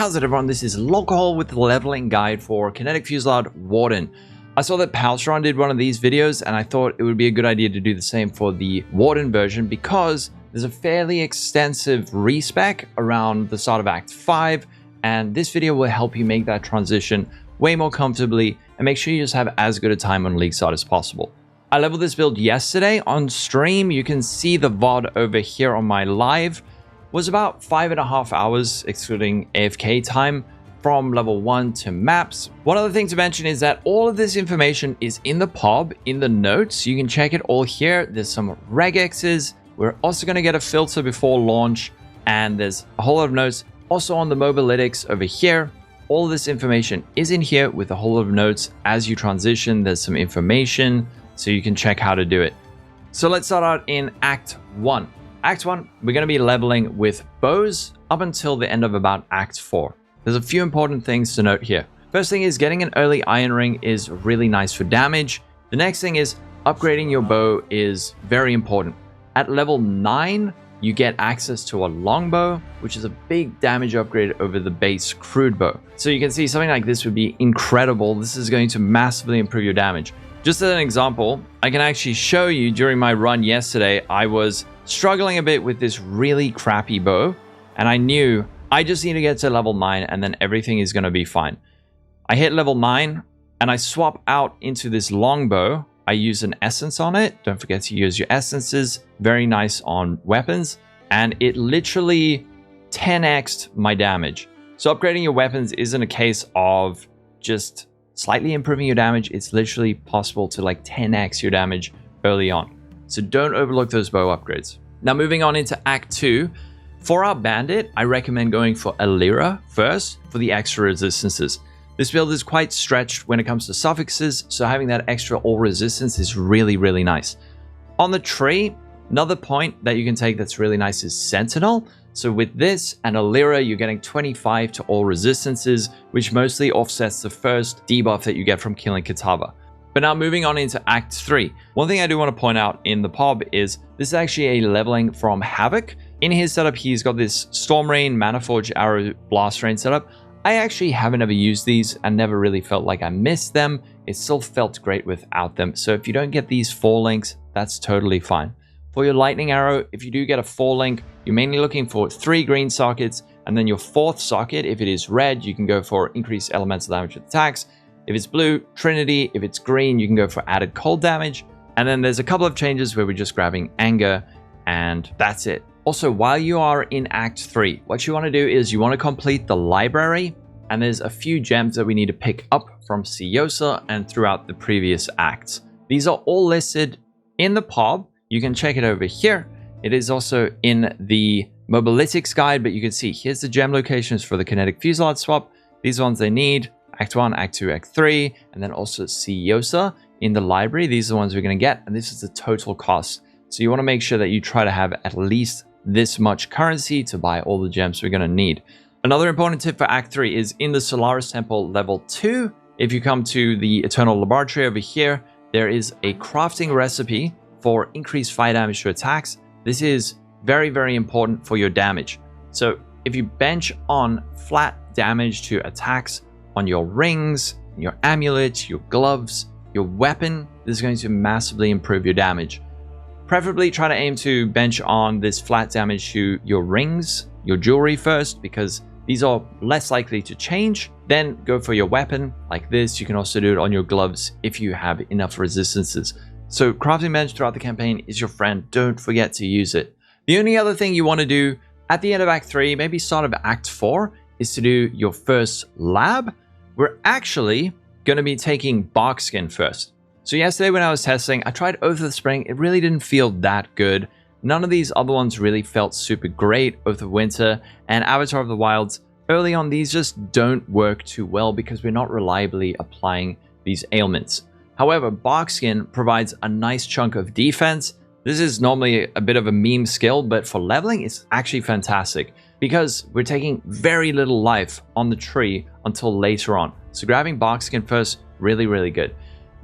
How's it everyone? This is Lolcohol with the leveling guide for Kinetic Fusillade Warden. I saw that Palstron did one of these videos and I thought it would be a good idea to do the same for the Warden version because there's a fairly extensive respec around the start of Act 5 and this video will help you make that transition way more comfortably and make sure you just have as good a time on League start as possible. I leveled this build yesterday on stream. You can see the VOD over here on my live. Was about 5.5 hours excluding AFK time from level 1 to maps. One other thing to mention is that all of this information is in the PoB, in the notes. You can check it all here. There's some regexes. We're also going to get a filter before launch and there's a whole lot of notes also on the mobilytics over here. All of this information is in here with a whole lot of notes. As you transition, there's some information so you can check how to do it. So let's start out in Act 1. Act 1, we're going to be leveling with bows up until the end of about Act 4. There's a few important things to note here. First thing is getting an early iron ring is really nice for damage. The next thing is upgrading your bow is very important. At level 9, you get access to a longbow, which is a big damage upgrade over the base crude bow. So you can see something like this would be incredible. This is going to massively improve your damage. Just as an example, I can actually show you during my run yesterday, I was struggling a bit with this really crappy bow and I knew I just need to get to level 9 and then everything is going to be fine. I hit level 9 and I swap out into this longbow. I use an essence on it. Don't forget to use your essences. Very nice on weapons and it literally 10x'd my damage. So upgrading your weapons isn't a case of just slightly improving your damage. It's literally possible to like 10x your damage early on. So don't overlook those bow upgrades. Now moving on into Act 2. For our bandit, I recommend going for a Lyra first for the extra resistances. This build is quite stretched when it comes to suffixes, so having that extra all resistance is really, really nice. On the tree, another point that you can take that's really nice is Sentinel. So with this and a Lyra, you're getting 25 to all resistances, which mostly offsets the first debuff that you get from killing Kitava. But now moving on into Act 3. One thing I do want to point out in the PoB is this is actually a leveling from Havoc. In his setup, he's got this Storm Rain, Maniforge, Arrow, Blast Rain setup. I actually haven't ever used these and never really felt like I missed them. It still felt great without them. So if you don't get these 4 links, that's totally fine. For your Lightning Arrow, if you do get a 4 link, you're mainly looking for 3 green sockets. And then your 4th socket, if it is red, you can go for increased elemental damage with attacks. If it's blue, Trinity. If it's green, you can go for added cold damage. And then there's a couple of changes where we're just grabbing Anger and that's it. Also, while you are in Act 3, what you want to do is you want to complete the library and there's a few gems that we need to pick up from Siosa and throughout the previous acts. These are all listed in the PoB. You can check it over here. It is also in the mobilytics guide, but you can see here's the gem locations for the Kinetic Fusillade swap. These ones they need. Act 1, Act 2, Act 3, and then also Siosa in the library. These are the ones we're going to get, and this is the total cost. So you want to make sure that you try to have at least this much currency to buy all the gems we're going to need. Another important tip for Act 3 is in the Solaris Temple level 2. If you come to the Eternal Laboratory over here, there is a crafting recipe for increased fire damage to attacks. This is very, very important for your damage. So if you bench on flat damage to attacks on your rings, your amulet, your gloves, your weapon, this is going to massively improve your damage. Preferably try to aim to bench on this flat damage to your rings, your jewelry first, because these are less likely to change. Then go for your weapon like this. You can also do it on your gloves if you have enough resistances. So crafting bench throughout the campaign is your friend. Don't forget to use it. The only other thing you want to do at the end of Act 3, maybe start of Act 4, is to do your first lab. We're actually going to be taking Barkskin first. So yesterday when I was testing, I tried Oath of the Spring. It really didn't feel that good. None of these other ones really felt super great. Oath of Winter and Avatar of the Wilds. Early on, these just don't work too well because we're not reliably applying these ailments. However, Barkskin provides a nice chunk of defense. This is normally a bit of a meme skill, but for leveling, it's actually fantastic because we're taking very little life on the tree until later on. So grabbing Barkskin first, really, really good.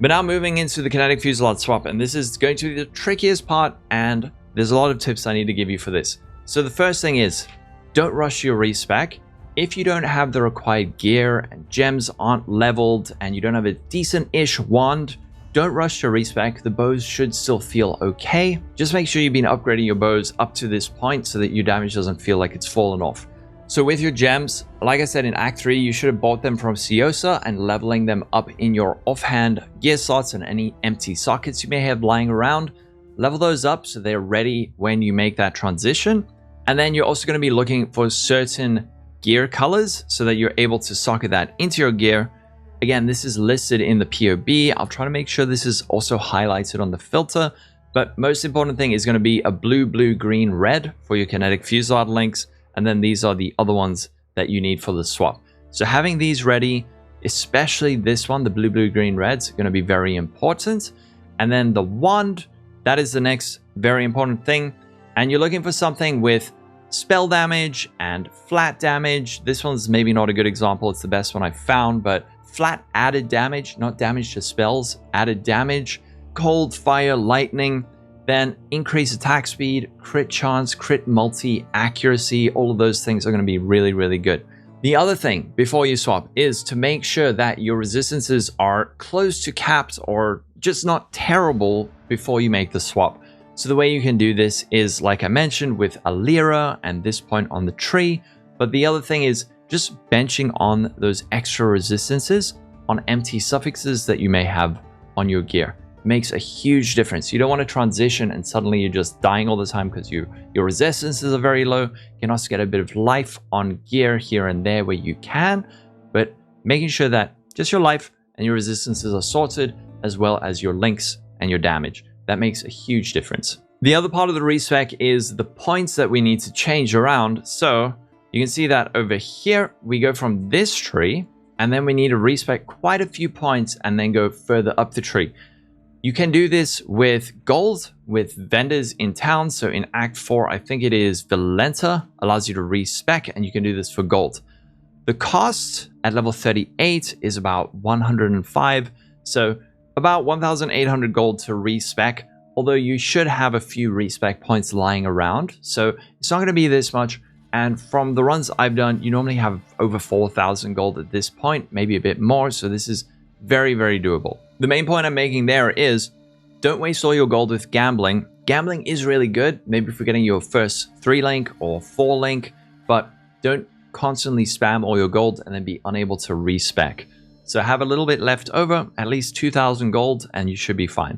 But now moving into the Kinetic Fusillade swap, and this is going to be the trickiest part, and there's a lot of tips I need to give you for this. So the first thing is, don't rush your respec. if you don't have the required gear and gems aren't leveled and you don't have a decent-ish wand, don't rush to respec. The bows should still feel okay. Just make sure you've been upgrading your bows up to this point so that your damage doesn't feel like it's fallen off. So with your gems, like I said in Act 3, you should have bought them from Ciosa and leveling them up in your offhand gear slots and any empty sockets you may have lying around. Level those up so they're ready when you make that transition. And then you're also going to be looking for certain gear colors so that you're able to socket that into your gear. Again, this is listed in the POB. I'll try to make sure this is also highlighted on the filter. But most important thing is going to be a blue, blue, green, red for your Kinetic Fusillade links. And then these are the other ones that you need for the swap. So having these ready, especially this one, the blue, blue, green, red's going to be very important. And then the wand, that is the next very important thing. And you're looking for something with spell damage and flat damage. This one's maybe not a good example. It's the best one I've found, but flat added damage, not damage to spells, added damage, cold, fire, lightning, then increase attack speed, crit chance, crit multi, accuracy, all of those things are going to be really, really good. The other thing before you swap is to make sure that your resistances are close to capped or just not terrible before you make the swap. So the way you can do this is, like I mentioned, with a Lyra and this point on the tree. But the other thing is just benching on those extra resistances on empty suffixes that you may have on your gear. Makes a huge difference. You don't want to transition and suddenly you're just dying all the time because your resistances are very low. You can also get a bit of life on gear here and there where you can, but making sure that just your life and your resistances are sorted, as well as your links and your damage. That makes a huge difference. The other part of the respec is the points that we need to change around. So you can see that over here, we go from this tree, and then we need to respec quite a few points and then go further up the tree. You can do this with gold, with vendors in town. So in Act 4, I think it is Valenta, allows you to respec, and you can do this for gold. The cost at level 38 is about 105. So about 1,800 gold to respec, although you should have a few respec points lying around. So it's not going to be this much. And from the runs I've done, you normally have over 4,000 gold at this point, maybe a bit more. So this is very, very doable. The main point I'm making there is don't waste all your gold with gambling. Gambling is really good, maybe for getting your first 3 link or 4 link, but don't constantly spam all your gold and then be unable to respec. So have a little bit left over, at least 2,000 gold, and you should be fine.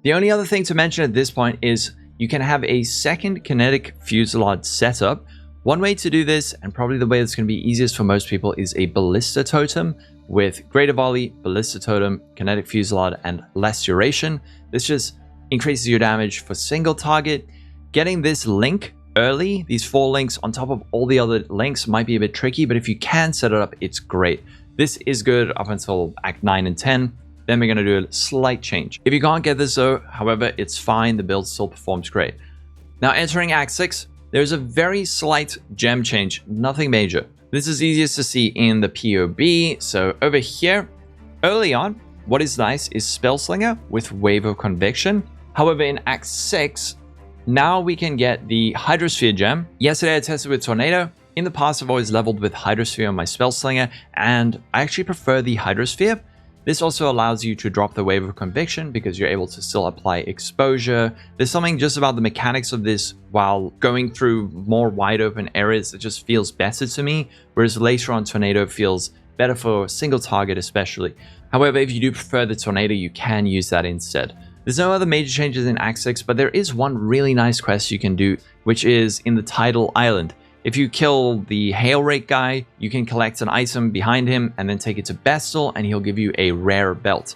The only other thing to mention at this point is you can have a second Kinetic Fusillade setup. One way to do this, and probably the way that's going to be easiest for most people, is a Ballista Totem with Greater Volley, Ballista Totem, Kinetic Fusillade, and less duration. This just increases your damage for single target. Getting this link early, these 4 links on top of all the other links, might be a bit tricky, but if you can set it up, it's great. This is good up until Act 9 and 10. Then we're going to do a slight change. If you can't get this though, however, it's fine. The build still performs great. Now entering Act 6, there's a very slight gem change, nothing major. This is easiest to see in the POB. So over here, early on, what is nice is Spellslinger with Wave of Conviction. However, in Act 6, now we can get the Hydrosphere gem. Yesterday I tested with Tornado. In the past, I've always leveled with Hydrosphere on my Spellslinger, and I actually prefer the Hydrosphere. This also allows you to drop the Wave of Conviction because you're able to still apply exposure. There's something just about the mechanics of this while going through more wide open areas that just feels better to me, whereas later on Tornado feels better for single target especially. However, if you do prefer the Tornado, you can use that instead. There's no other major changes in Act 6, but there is one really nice quest you can do, which is in the Tidal Island. If you kill the Hail Rake guy, you can collect an item behind him and then take it to Bestel, and he'll give you a rare belt.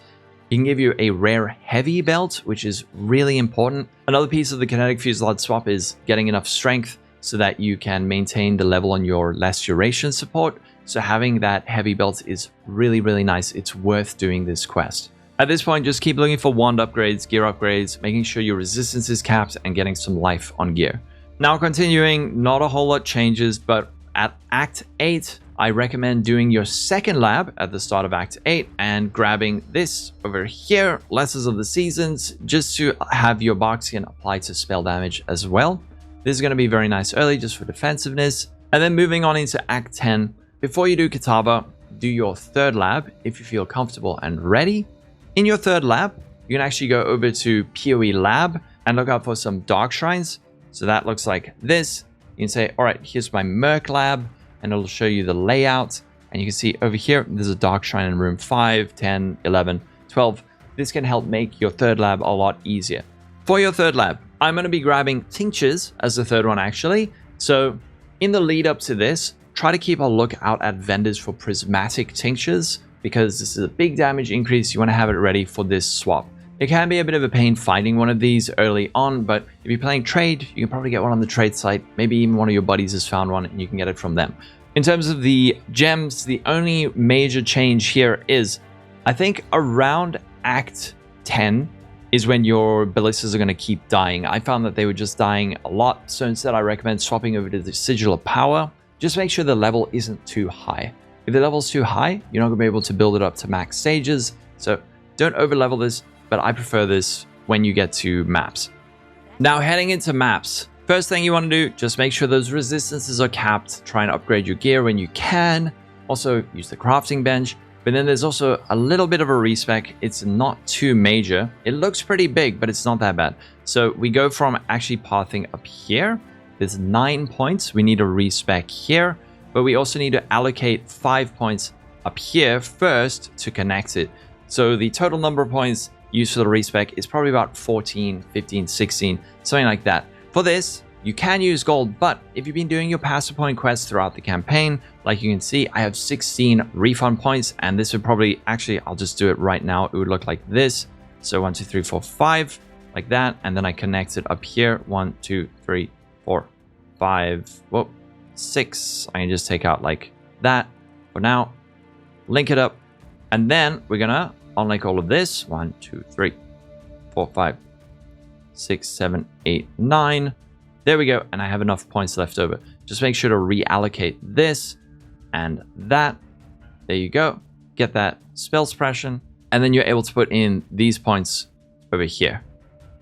He can give you a rare heavy belt, which is really important. Another piece of the Kinetic Fusillade swap is getting enough strength so that you can maintain the level on your less duration support. So having that heavy belt is really, really nice. It's worth doing this quest. At this point, just keep looking for wand upgrades, gear upgrades, making sure your resistance is capped, and getting some life on gear. Now continuing, not a whole lot changes, but at Act 8, I recommend doing your second lab at the start of Act 8 and grabbing this over here, Lessons of the Seasons, just to have your Barkskin apply to spell damage as well. This is going to be very nice early just for defensiveness. And then moving on into Act 10, before you do Kitaba, do your third lab if you feel comfortable and ready. In your third lab, you can actually go over to PoE lab and look out for some dark shrines. So that looks like this. You can say, all right, here's my Merc lab, and it'll show you the layout. And you can see over here, there's a dark shrine in room 5, 10, 11, 12. This can help make your third lab a lot easier. For your third lab, I'm going to be grabbing tinctures as the third one actually. So in the lead up to this, try to keep a lookout at vendors for prismatic tinctures, because this is a big damage increase. You want to have it ready for this swap. It can be a bit of a pain finding one of these early on, but if you're playing trade, you can probably get one on the trade site. Maybe even one of your buddies has found one and you can get it from them. In terms of the gems, the only major change here is, I think around Act 10 is when your ballistas are going to keep dying. I found that they were just dying a lot, so instead I recommend swapping over to the Sigil of Power. Just make sure the level isn't too high. If the level's too high, you're not going to be able to build it up to max stages, so don't over level this, but I prefer this when you get to maps. Now heading into maps, first thing you want to do, just make sure those resistances are capped. Try and upgrade your gear when you can. Also use the crafting bench. But then there's also a little bit of a respec. It's not too major. It looks pretty big, but it's not that bad. So we go from actually pathing up here. There's 9 points. We need a respec here, but we also need to allocate 5 points up here first to connect it. So the total number of points used for the respec is probably about 14, 15, 16, something like that. For this, you can use gold, but if you've been doing your passive point quests throughout the campaign, like you can see, I have 16 refund points, and this would probably, actually, I'll just do it right now. It would look like this. So 1, 2, 3, 4, 5, like that. And then I connect it up here. 1, 2, 3, 4, 5, whoop, 6. I can just take out like that for now, link it up. And then we're gonna unlink all of this. 1, 2, 3, 4, 5, 6, 7, 8, 9. There we go, and I have enough points left over. Just make sure to reallocate this and that. There you go. Get that spell suppression, and then you're able to put in these points over here.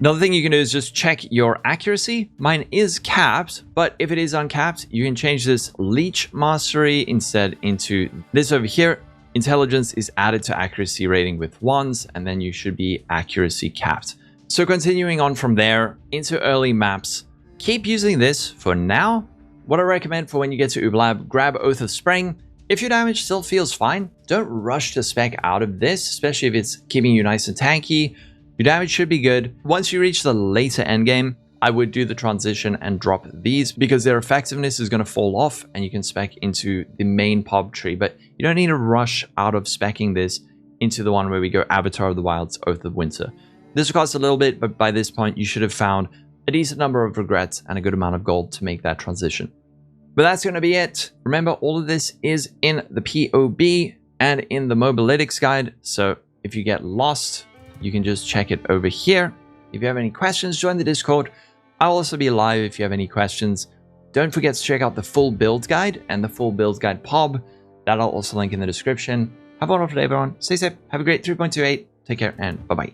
Another thing you can do is just check your accuracy. Mine is capped, but if it is uncapped, you can change this Leech Mastery instead into this over here. Intelligence is added to accuracy rating with 1s, and then you should be accuracy capped. So continuing on from there into early maps, keep using this for now. What I recommend for when you get to Ublab, grab Oath of Spring. If your damage still feels fine, don't rush to spec out of this, especially if it's keeping you nice and tanky. Your damage should be good. Once you reach the later endgame, I would do the transition and drop these because their effectiveness is going to fall off and you can spec into the main pub tree, but you don't need to rush out of specking this into the one where we go Avatar of the Wild's Oath of Winter. This will cost a little bit, but by this point you should have found a decent number of regrets and a good amount of gold to make that transition. But that's going to be it. Remember, all of this is in the POB and in the Mobalytics guide, so if you get lost, you can just check it over here. If you have any questions, join the Discord. I'll also be live if you have any questions. Don't forget to check out the full build guide and the full build guide POB. That'll also link in the description. Have a wonderful day, everyone. Stay safe. Have a great 3.28. Take care and bye-bye.